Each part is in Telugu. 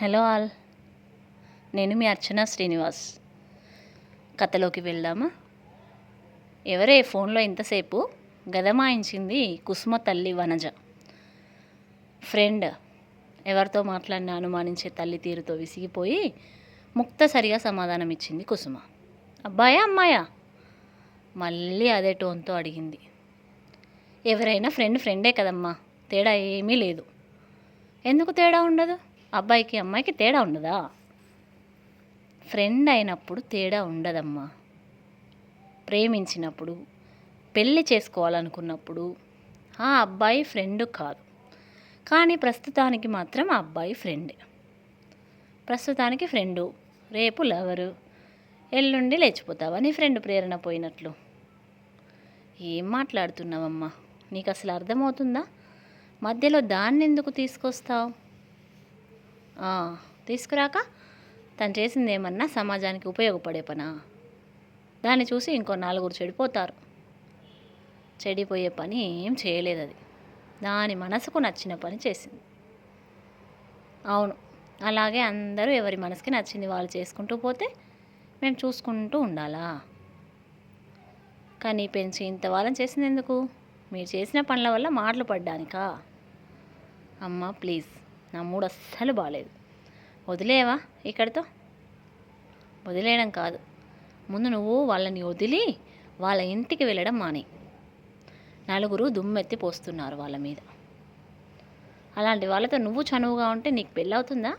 హలో ఆల్, నేను మీ అర్చన శ్రీనివాస్. కథలోకి వెళ్దామా? ఎవరే ఫోన్లో ఇంతసేపు గదమాయించింది కుసుమ తల్లి వనజ. ఫ్రెండ్ ఎవరితో మాట్లాడినా అనుమానించే తల్లి తీరుతో విసిగిపోయి ముక్తసరిగా సమాధానం ఇచ్చింది కుసుమ. అబ్బాయా అమ్మాయా? మళ్ళీ అదే టోన్తో అడిగింది. ఎవరైనా ఫ్రెండే కదమ్మా, తేడా ఏమీ లేదు. ఎందుకు తేడా ఉండదు? అబ్బాయికి అమ్మాయికి తేడా ఉండదా? ఫ్రెండ్ అయినప్పుడు తేడా ఉండదమ్మా. ప్రేమించినప్పుడు, పెళ్ళి చేసుకోవాలనుకున్నప్పుడు ఆ అబ్బాయి ఫ్రెండ్ కాదు, కానీ ప్రస్తుతానికి మాత్రం ఆ అబ్బాయి ఫ్రెండే. ప్రస్తుతానికి ఫ్రెండు, రేపు లవరు, ఎల్లుండి లేచిపోతావా నీ ఫ్రెండ్ ప్రేరణ పోయినట్లు? ఏం మాట్లాడుతున్నావమ్మా? నీకు అసలు అర్థమవుతుందా? మధ్యలో దాన్ని ఎందుకు తీసుకొస్తావు? తీసుకురాక తను చేసింది ఏమన్నా సమాజానికి ఉపయోగపడే పనా? దాన్ని చూసి ఇంకో నలుగురు చెడిపోతారు. చెడిపోయే పని ఏం చేయలేదు. అది దాని మనసుకు నచ్చిన పని చేసింది. అవును, అలాగే అందరూ ఎవరి మనసుకి నచ్చింది వాళ్ళు చేసుకుంటూ పోతే మేము చూసుకుంటూ ఉండాలా? కానీ పెంచి ఇంత వాళ్ళని చేసింది ఎందుకు? మీరు చేసిన పనుల వల్ల మాటలు పడ్డానికా? అమ్మ ప్లీజ్, నా మూడు అస్సలు బాగాలేదు. వదిలేవా ఇక్కడితో? వదిలేయడం కాదు, ముందు నువ్వు వాళ్ళని వదిలి వాళ్ళ ఇంటికి వెళ్ళడం మాని. నలుగురు దుమ్మెత్తి పోస్తున్నారు వాళ్ళ మీద. అలాంటి వాళ్ళతో నువ్వు చనువుగా ఉంటే నీకు పెళ్ళవుతుందా?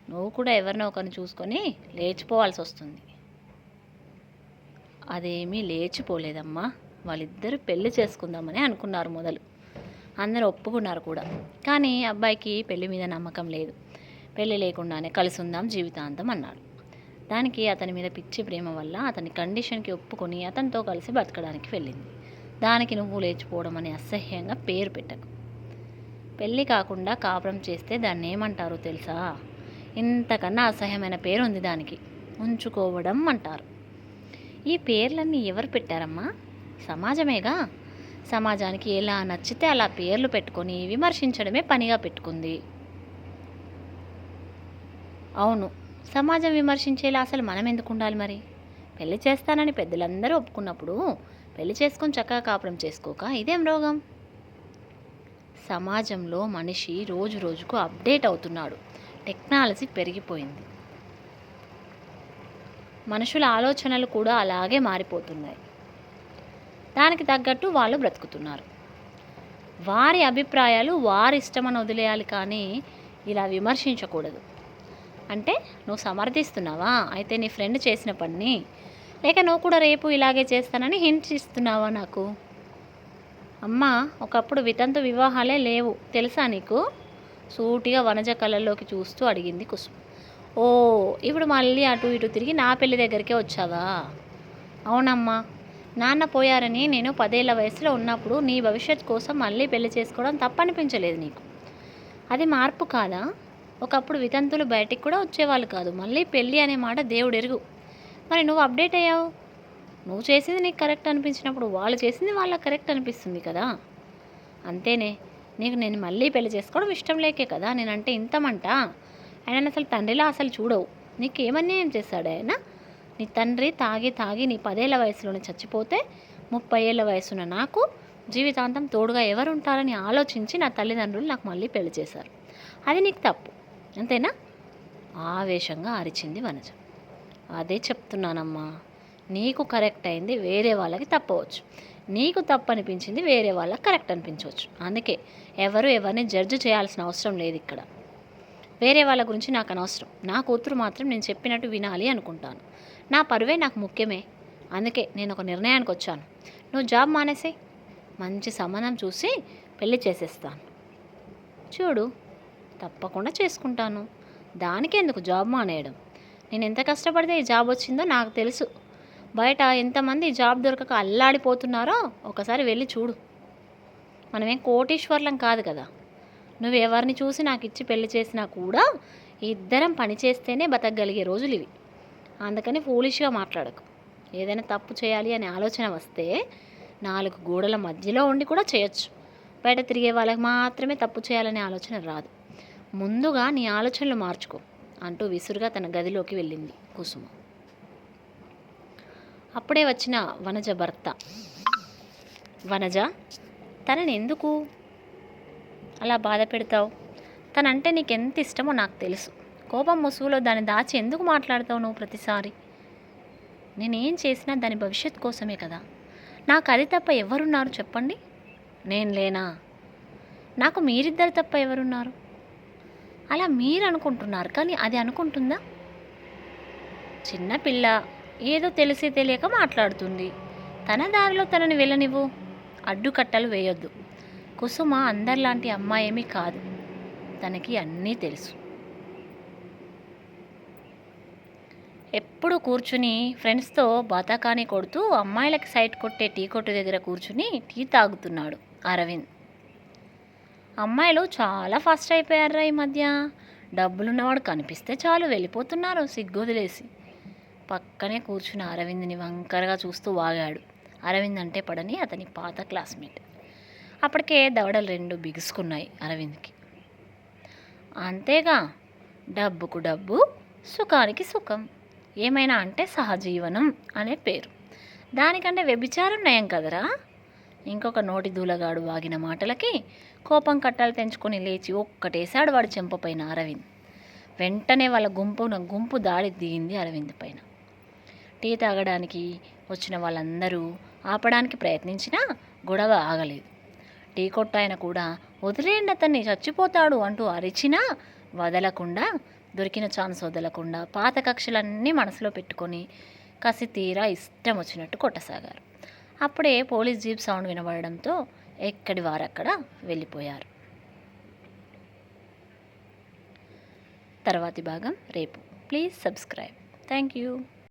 నువ్వు కూడా ఎవరినో ఒకరిని చూసుకొని లేచిపోవాల్సి వస్తుంది. అదేమీ లేచిపోలేదమ్మా. వాళ్ళిద్దరూ పెళ్లి చేసుకుందామని అనుకున్నారు మొదలు. అందరూ ఒప్పుకున్నారు కూడా. కానీ అబ్బాయికి పెళ్లి మీద నమ్మకం లేదు. పెళ్లి లేకుండానే కలిసి ఉందాం జీవితాంతం అన్నాడు. దానికి అతని మీద పిచ్చి ప్రేమ వల్ల అతని కండిషన్కి ఒప్పుకొని అతనితో కలిసి బతకడానికి వెళ్ళింది. దానికి నువ్వు లేచిపోవడం అని అసహ్యంగా పేరు పెట్టకు. పెళ్ళి కాకుండా కాపురం చేస్తే దాన్ని ఏమంటారో తెలుసా? ఇంతకన్నా అసహ్యమైన పేరు ఉంది దానికి. ఉంచుకోవడం అంటారు. ఈ పేర్లన్నీ ఎవరు పెట్టారమ్మా? సమాజమేగా. సమాజానికి ఎలా నచ్చితే అలా పేర్లు పెట్టుకొని విమర్శించడమే పనిగా పెట్టుకుంది. అవును, సమాజం విమర్శించేలా అసలు మనం ఎందుకు ఉండాలి మరి? పెళ్లి చేస్తానని పెద్దలందరూ ఒప్పుకున్నప్పుడు పెళ్లి చేసుకొని చక్కగా కాపురం చేసుకోక ఇదేం రోగం? సమాజంలో మనిషి రోజు రోజుకు అప్డేట్ అవుతున్నాడు. టెక్నాలజీ పెరిగిపోయింది. మనుషుల ఆలోచనలు కూడా అలాగే మారిపోతున్నాయి. దానికి తగ్గట్టు వాళ్ళు బ్రతుకుతున్నారు. వారి అభిప్రాయాలు వారి ఇష్టమని వదిలేయాలి, కానీ ఇలా విమర్శించకూడదు. అంటే నువ్వు సమర్థిస్తున్నావా అయితే నీ ఫ్రెండ్ చేసిన పని? లేక నువ్వు కూడా రేపు ఇలాగే చేస్తానని హింట్ ఇస్తున్నావా నాకు? అమ్మా, ఒకప్పుడు వితంతు వివాహాలే లేవు తెలుసా నీకు? సూటిగా వనజ కళ్ళల్లోకి చూస్తూ అడిగింది కుసుమ. ఓ, ఇప్పుడు మళ్ళీ అటు ఇటు తిరిగి నా పెళ్లి దగ్గరికే వచ్చావా? అవునమ్మా, నాన్న పోయారని నేను 10 ఏళ్ల వయసులో ఉన్నప్పుడు నీ భవిష్యత్ కోసం మళ్ళీ పెళ్లి చేసుకోవడం తప్పనిపించలేదు నీకు. అది మార్పు కాదా? ఒకప్పుడు వితంతులు బయటికి కూడా వచ్చేవాళ్ళు కాదు. మళ్ళీ పెళ్ళి అనే మాట దేవుడు ఎరుగు. మరి నువ్వు అప్డేట్ అయ్యావు. నువ్వు చేసింది నీకు కరెక్ట్ అనిపించినప్పుడు వాళ్ళు చేసింది వాళ్ళకి కరెక్ట్ అనిపిస్తుంది కదా. అంతేనే, నీకు నేను మళ్ళీ పెళ్లి చేసుకోవడం ఇష్టం లేకే కదా నేనంటే ఇంతమంట. ఆయన అసలు తండ్రిలా అసలు చూడవు. నీకేమన్యాయం చేశాడు ఆయన? నీ తండ్రి తాగి నీ 10 ఏళ్ల వయసులోనే చచ్చిపోతే 30 ఏళ్ల వయసున్న నాకు జీవితాంతం తోడుగా ఎవరు ఉంటారని ఆలోచించి నా తల్లిదండ్రులు నాకు మళ్ళీ పెళ్లి చేశారు. అది నీకు తప్పు అంతేనా? ఆవేశంగా అరిచింది వనజ. అదే చెప్తున్నానమ్మా, నీకు కరెక్ట్ అయింది వేరే వాళ్ళకి తప్పవచ్చు, నీకు తప్పు అనిపించింది వేరే వాళ్ళకి కరెక్ట్ అనిపించవచ్చు. అందుకే ఎవరు ఎవరిని జడ్జి చేయాల్సిన అవసరం లేదు ఇక్కడ. వేరే వాళ్ళ గురించి నాకు అనవసరం. నా కూతురు మాత్రం నేను చెప్పినట్టు వినాలి అనుకుంటాను. నా పరువే నాకు ముఖ్యమే. అందుకే నేను ఒక నిర్ణయానికి వచ్చాను. నువ్వు జాబ్ మానేసి మంచి సంబంధం చూసి పెళ్లి చేసేస్తాను. చూడు, తప్పకుండా చేసుకుంటాను. దానికి ఎందుకు జాబ్ మానేయడం? నేను ఎంత కష్టపడితే ఈ జాబ్ వచ్చిందో నాకు తెలుసు. బయట ఎంతమంది జాబ్ దొరకక అల్లాడిపోతున్నారో ఒకసారి వెళ్ళి చూడు. మనమేం కోటీశ్వర్లం కాదు కదా. నువ్వు ఎవరిని చూసి నాకు ఇచ్చి పెళ్లి చేసినా కూడా ఇద్దరం పని చేస్తేనే బతకగలిగే రోజులు ఇవి. అందుకని ఫూలిష్గా మాట్లాడకు. ఏదైనా తప్పు చేయాలి అనే ఆలోచన వస్తే 4 గోడల మధ్యలో ఉండి కూడా చేయొచ్చు. బయట తిరిగే వాళ్ళకి మాత్రమే తప్పు చేయాలనే ఆలోచన రాదు. ముందుగా నీ ఆలోచనలు మార్చుకో అంటూ విసురుగా తన గదిలోకి వెళ్ళింది కుసుమ. అప్పుడే వచ్చిన వనజ భర్త, వనజ, తనని ఎందుకు అలా బాధ పెడతావు? తనంటే నీకెంత ఇష్టమో నాకు తెలుసు. కోపం ముసుగులో దాన్ని దాచి ఎందుకు మాట్లాడతావు నువ్వు ప్రతిసారి? నేనేం చేసినా దాని భవిష్యత్ కోసమే కదా. నాకు అది తప్ప ఎవరున్నారు చెప్పండి? నేను లేనా? నాకు మీరిద్దరు తప్ప ఎవరున్నారు? అలా మీరు అనుకుంటున్నారు, కానీ అది అనుకుంటుందా? చిన్నపిల్ల ఏదో తెలిసి తెలియక మాట్లాడుతుంది. తన దారిలో తనని వెళ్ళనివ్వు. అడ్డుకట్టలు వేయొద్దు. కుసుమ అందరిలాంటి అమ్మాయేమీ కాదు. తనకి అన్నీ తెలుసు. ఎప్పుడు కూర్చుని ఫ్రెండ్స్తో బాతాకానీ కొడుతూ అమ్మాయిలకి సైట్ కొట్టే టీ కొట్టు దగ్గర కూర్చుని టీ తాగుతున్నాడు అరవింద్. అమ్మాయిలు చాలా ఫాస్ట్ అయిపోయారా ఈ మధ్య. డబ్బులున్నవాడు కనిపిస్తే చాలు వెళ్ళిపోతున్నారు సిగ్గొదిలేసి. పక్కనే కూర్చుని అరవింద్ని వంకరగా చూస్తూ వాగాడు. అరవింద్ అంటే పడని అతని పాత క్లాస్మేట్. అప్పటికే దవడలు రెండు బిగుసుకున్నాయి అరవింద్కి. అంతేగా, డబ్బుకు డబ్బు, సుఖానికి సుఖం. ఏమైనా అంటే సహజీవనం అనే పేరు. దానికంటే వ్యభిచారం నయం కదరా. ఇంకొక నోటి దూలగాడు వాగిన మాటలకి కోపం కట్టాలు తెంచుకొని లేచి ఒక్కటేశాడు వాడి చెంపపైన అరవింద్. వెంటనే వాళ్ళ గుంపు దాడి దిగింది అరవింద్ పైన. టీ తాగడానికి వచ్చిన వాళ్ళందరూ ఆపడానికి ప్రయత్నించినా గొడవ ఆగలేదు. టీ కొట్టాయన కూడా వదిలేయండి అతన్ని చచ్చిపోతాడు అంటూ అరిచినా వదలకుండా, దొరికిన ఛాన్స్ వదలకుండా పాత కక్షలన్నీ మనసులో పెట్టుకొని కసి తీరా ఇష్టం వచ్చినట్టు కొట్టసాగారు. అప్పుడే పోలీస్ జీప్ సౌండ్ వినబడడంతో ఎక్కడి వారక్కడ వెళ్ళిపోయారు. తర్వాతి భాగం రేపు. Please subscribe. Thank you.